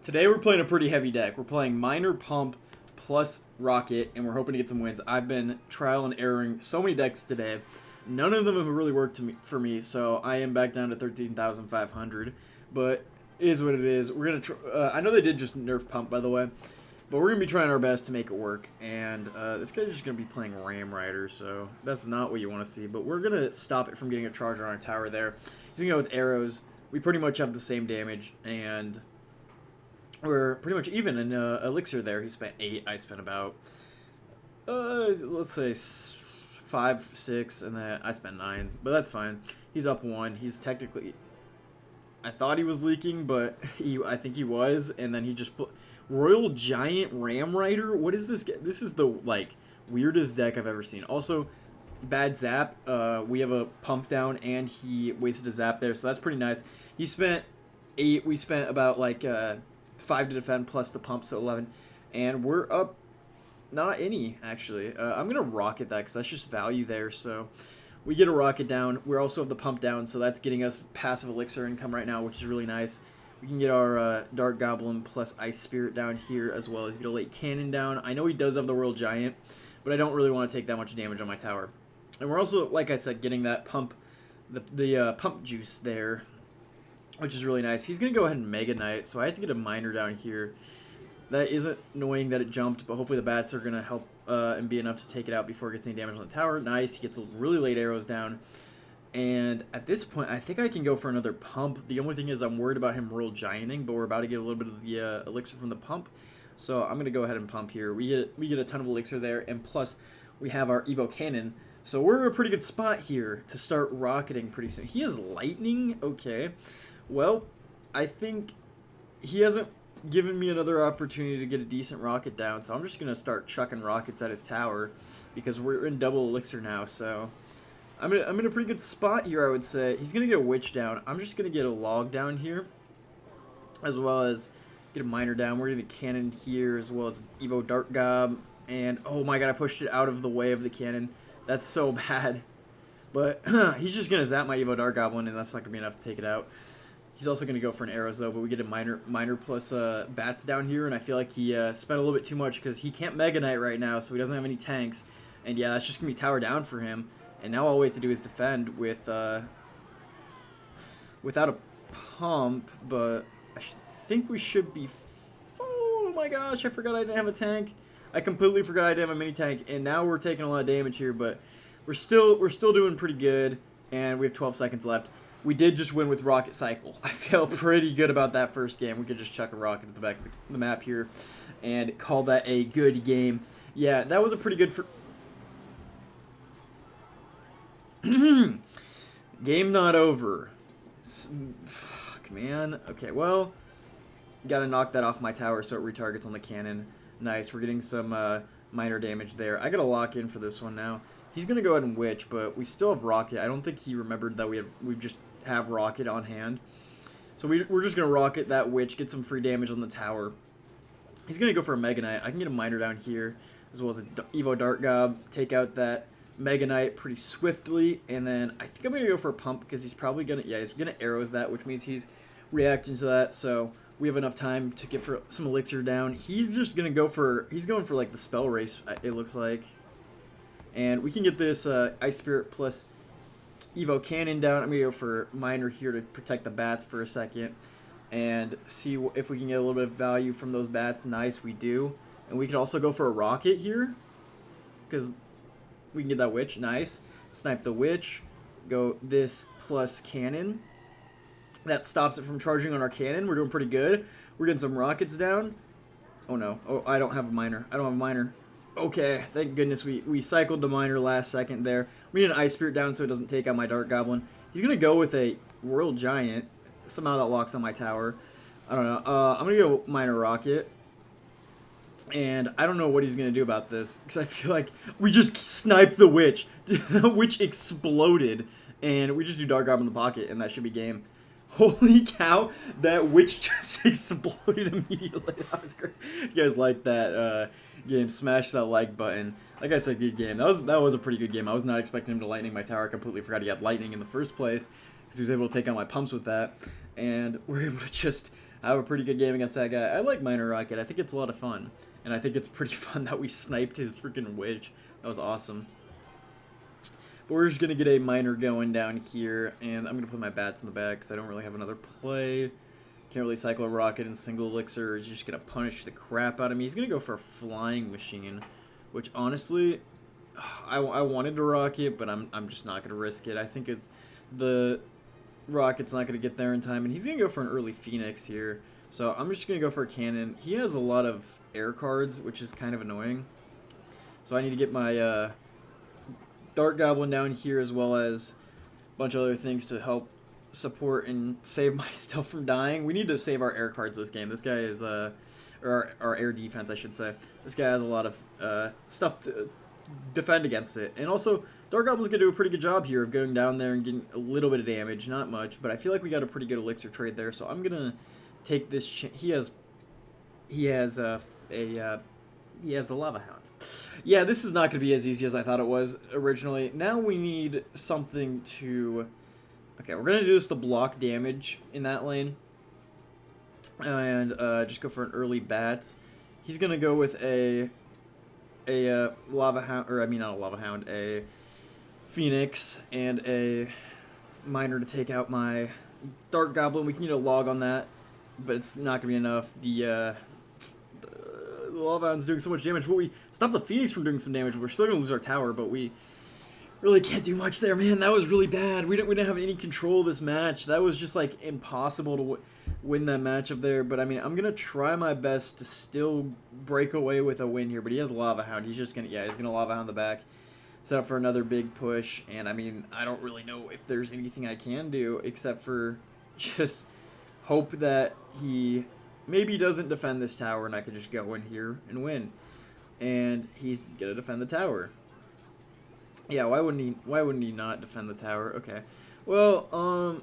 Today we're playing a pretty heavy deck. We're playing Miner Pump plus Rocket, and we're hoping to get some wins. I've been trial and erroring so many decks today. None of them have really worked for me, so I am back down to 13,500. But it is what it is. We're gonna. I know they did just nerf Pump, by the way, but we're gonna be trying our best to make it work. And this guy's just gonna be playing Ram Rider, so that's not what you want to see. But we're gonna stop it from getting a charge on our tower there. He's gonna go with arrows. We pretty much have the same damage, and we're pretty much even in elixir there. He spent 8. I spent about, let's say 5, 6, and then I spent 9. But that's fine. He's up 1. He's technically, I thought he was leaking, but I think he was. And then he just put Royal Giant Ram Rider. What is this? This is the weirdest deck I've ever seen. Also, bad zap. We have a pump down, and he wasted a zap there, so that's pretty nice. He spent 8. We spent about 5 to defend plus the pump, so 11. And we're up not any, actually. I'm going to rocket that because that's just value there. So we get a rocket down. We also have the pump down, so that's getting us passive elixir income right now, which is really nice. We can get our Dark Goblin plus Ice Spirit down here, as well as get a late cannon down. I know he does have the Royal Giant, but I don't really want to take that much damage on my tower. And we're also, like I said, getting that pump, the pump juice there, which is really nice. He's going to go ahead and Mega Knight, so I have to get a Miner down here. That isn't annoying that it jumped, but hopefully the bats are going to help and be enough to take it out before it gets any damage on the tower. Nice. He gets really late arrows down. And at this point, I think I can go for another pump. The only thing is I'm worried about him Royal Gianting, but we're about to get a little bit of the elixir from the pump. So I'm going to go ahead and pump here. We get a ton of elixir there, and plus we have our Evo Cannon. So we're in a pretty good spot here to start rocketing pretty soon. He has lightning? Okay. Well, I think he hasn't given me another opportunity to get a decent rocket down, so I'm just going to start chucking rockets at his tower because we're in double elixir now, so I'm in a pretty good spot here, I would say. He's going to get a witch down. I'm just going to get a log down here, as well as get a miner down. We're going to get a cannon here, as well as Evo Dark Gob, and oh my god, I pushed it out of the way of the cannon. That's so bad. But he's just going to zap my Evo Dark Goblin, and that's not going to be enough to take it out. He's also going to go for an arrows, though, but we get a miner plus bats down here, and I feel like he spent a little bit too much because he can't Mega Knight right now, so he doesn't have any tanks. And yeah, that's just going to be tower down for him. And now all we have to do is defend with without a pump, but I think we should be... Oh my gosh, I forgot I didn't have a tank. I completely forgot I didn't have a mini tank, and now we're taking a lot of damage here, but we're still doing pretty good, and we have 12 seconds left. We did just win with Rocket Cycle. I feel pretty good about that first game. We could just chuck a rocket at the back of the map here and call that a good game. Yeah, that was a pretty good... Game not over. Fuck, man. Okay, well, gotta knock that off my tower so it retargets on the cannon. Nice, we're getting some minor damage there. I gotta lock in for this one now. He's gonna go ahead and witch, but we still have rocket. I don't think he remembered that we just have rocket on hand. So we're just going to rocket that witch, get some free damage on the tower. He's going to go for a Mega Knight. I can get a miner down here, as well as a Evo Dark Gob, take out that Mega Knight pretty swiftly, and then I think I'm going to go for a pump, because he's probably going to, yeah, he's going to arrows that, which means he's reacting to that, so we have enough time to get for some elixir down. He's just going to go for, he's going for like the spell race, it looks like. And we can get this Ice Spirit plus Evo Cannon down. I'm going to go for Miner here to protect the bats for a second and see if we can get a little bit of value from those bats. Nice, we do. And we can also go for a rocket here because we can get that witch. Nice. Snipe the witch. Go this plus cannon. That stops it from charging on our cannon. We're doing pretty good. We're getting some rockets down. Oh no. Oh, I don't have a miner. I don't have a miner. Okay, thank goodness we cycled the miner last second there. We need an Ice Spirit down so it doesn't take out my Dark Goblin. He's going to go with a Royal Giant. Somehow that locks on my tower. I don't know. I'm going to go Miner Rocket. And I don't know what he's going to do about this, because I feel like we just sniped the Witch. The Witch exploded. And we just do Dark Goblin in the pocket, and that should be game. Holy cow, that witch just exploded immediately. That was great. If you guys like that game, smash that like button. Like I said, good game. That was a pretty good game. I was not expecting him to lightning my tower. I completely forgot he had lightning in the first place, because he was able to take out my pumps with that. And we're able to just have a pretty good game against that guy. I like Minor Rocket. I think it's a lot of fun. And I think it's pretty fun that we sniped his freaking witch. That was awesome. But we're just going to get a Minor going down here. And I'm going to put my bats in the back because I don't really have another play. Can't really cycle a rocket in single elixir. He's just going to punish the crap out of me. He's going to go for a flying machine. Which, honestly, I wanted to rocket, but I'm just not going to risk it. I think it's the rocket's not going to get there in time. And he's going to go for an early Phoenix here. So I'm just going to go for a cannon. He has a lot of air cards, which is kind of annoying. So I need to get my Dart Goblin down here as well as a bunch of other things to help support and save my stuff from dying. We need to save our air cards this game. This guy is, or our air defense, I should say. This guy has a lot of stuff to defend against it. And also, Dart Goblin's going to do a pretty good job here of going down there and getting a little bit of damage. Not much, but I feel like we got a pretty good elixir trade there. So I'm going to take this. He has a Lava Hound. Yeah, this is not going to be as easy as I thought it was originally. Now we need something to. Okay, we're going to do this to block damage in that lane, and just go for an early bat. He's going to go with a Lava Hound, or I mean not a Lava Hound, a Phoenix and a Miner to take out my Dart Goblin. We can get a log on that, but it's not going to be enough. The Lava Hound's doing so much damage, but we stopped the Phoenix from doing some damage. We're still going to lose our tower, but we really can't do much there, man. That was really bad. We didn't have any control of this match. That was just, like, impossible to win that matchup there. But, I mean, I'm going to try my best to still break away with a win here. But he has Lava Hound. He's just going to, yeah, he's going to Lava Hound the back. Set up for another big push. And, I mean, I don't really know if there's anything I can do except for just hope that he maybe doesn't defend this tower and I could just go in here and win. And he's going to defend the tower. Yeah, why wouldn't he not defend the tower? Okay. Well,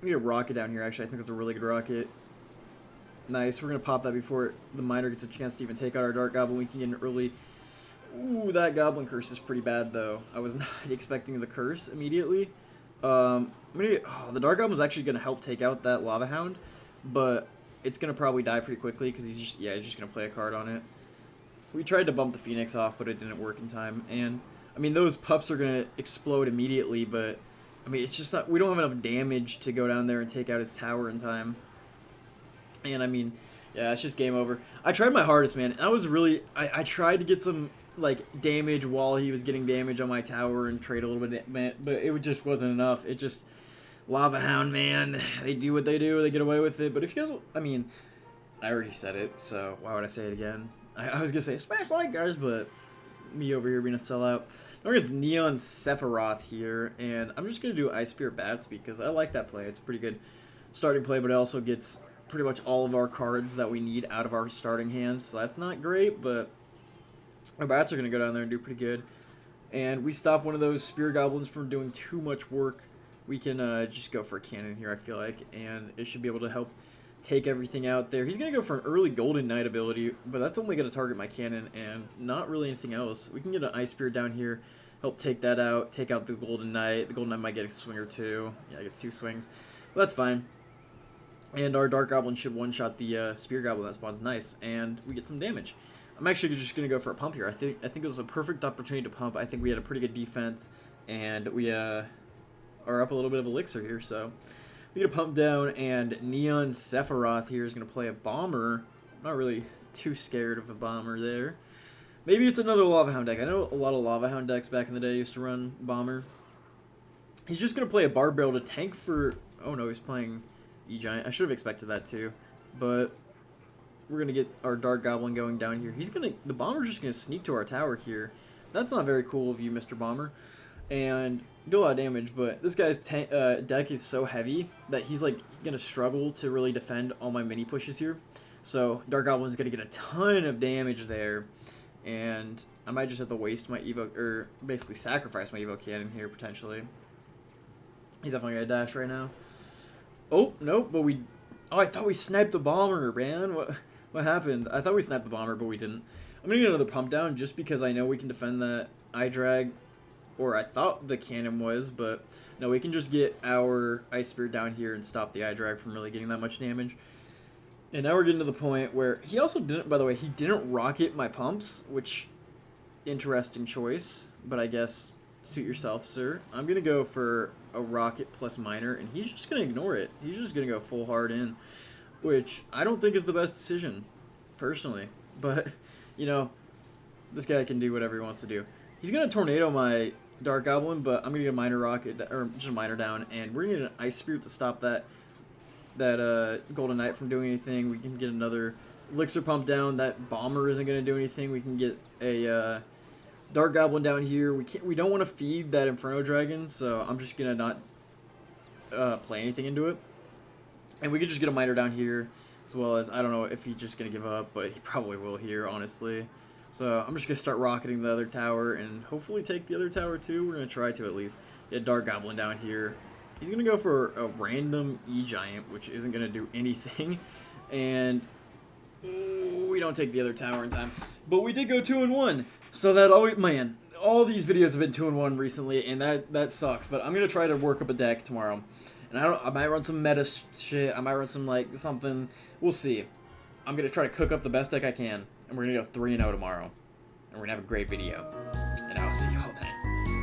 we need a rocket down here, actually. I think that's a really good rocket. Nice. We're going to pop that before the Miner gets a chance to even take out our Dart Goblin. We can get an early. Ooh, that Goblin curse is pretty bad, though. I was not expecting the curse immediately. The Dart Goblin is actually going to help take out that Lava Hound, but it's going to probably die pretty quickly because he's just going to play a card on it. We tried to bump the Phoenix off, but it didn't work in time. And I mean, those pups are going to explode immediately, but I mean, it's just not, we don't have enough damage to go down there and take out his tower in time. And I mean, yeah, it's just game over. I tried my hardest, man. I was really, I tried to get some like damage while he was getting damage on my tower and trade a little bit, but it just wasn't enough. It just, Lava Hound, man, they do what they do, they get away with it. But if you guys, I mean, I already said it, so why would I say it again? I was going to say, smash like, guys, but me over here being a sellout. Now against Neon Sephiroth here, and I'm just going to do Ice Spear Bats because I like that play. It's a pretty good starting play, but it also gets pretty much all of our cards that we need out of our starting hand, so that's not great, but our Bats are going to go down there and do pretty good. And we stop one of those Spear Goblins from doing too much work. We can just go for a cannon here, I feel like, and it should be able to help take everything out there. He's going to go for an early Golden Knight ability, but that's only going to target my cannon and not really anything else. We can get an Ice Spear down here, help take that out, take out the Golden Knight. The Golden Knight might get a swing or two. Yeah, I get 2 swings. But that's fine. And our Dart Goblin should one-shot the Spear Goblin that spawns. Nice, and we get some damage. I'm actually just going to go for a pump here. I think it was a perfect opportunity to pump. I think we had a pretty good defense, and we are up a little bit of elixir here, so we get a pump down, and Neon Sephiroth here is going to play a Bomber. I'm not really too scared of a Bomber there. Maybe it's another Lava Hound deck. I know a lot of Lava Hound decks back in the day used to run Bomber. He's just going to play a Barb Barrel to tank for... Oh no, he's playing E-Giant. I should have expected that too, but we're going to get our Dart Goblin going down here. The Bomber's just going to sneak to our tower here. That's not very cool of you, Mr. Bomber. And do a lot of damage, but this guy's deck is so heavy that he's like going to struggle to really defend all my mini pushes here. So Dart Goblin's going to get a ton of damage there. And I might just have to waste my Evo, or basically sacrifice my Evo Cannon here, potentially. He's definitely going to dash right now. Oh, nope, but we... Oh, I thought we sniped the Bomber, man. What happened? I thought we sniped the Bomber, but we didn't. I'm going to get another pump down just because I know we can defend that eye drag. Or I thought the cannon was, but no, we can just get our Ice Spear down here and stop the eye drag from really getting that much damage. And now we're getting to the point where he also didn't, by the way, he didn't rocket my pumps, which, interesting choice, but I guess suit yourself, sir. I'm going to go for a rocket plus miner, and he's just going to ignore it. He's just going to go full hard in, which I don't think is the best decision, personally. But, you know, this guy can do whatever he wants to do. He's going to tornado my Dark Goblin, but I'm going to get a miner rocket, or just a miner down, and we're going to get an Ice Spirit to stop that Golden Knight from doing anything. We can get another Elixir Pump down. That Bomber isn't going to do anything. We can get a Dark Goblin down here. We don't want to feed that Inferno Dragon, so I'm just going to not play anything into it. And we could just get a miner down here, as well as, I don't know if he's just going to give up, but he probably will here, honestly. So I'm just going to start rocketing the other tower and hopefully take the other tower too. We're going to try to at least. Get Dark Goblin down here. He's going to go for a random E-Giant, which isn't going to do anything. And we don't take the other tower in time. But we did go 2-1. So that always, man, all these videos have been 2-1 recently, and that sucks. But I'm going to try to work up a deck tomorrow. And I might run some meta shit. I might run some, like, something. We'll see. I'm going to try to cook up the best deck I can. And we're going to go 3-0 tomorrow. And we're going to have a great video. And I'll see y'all then.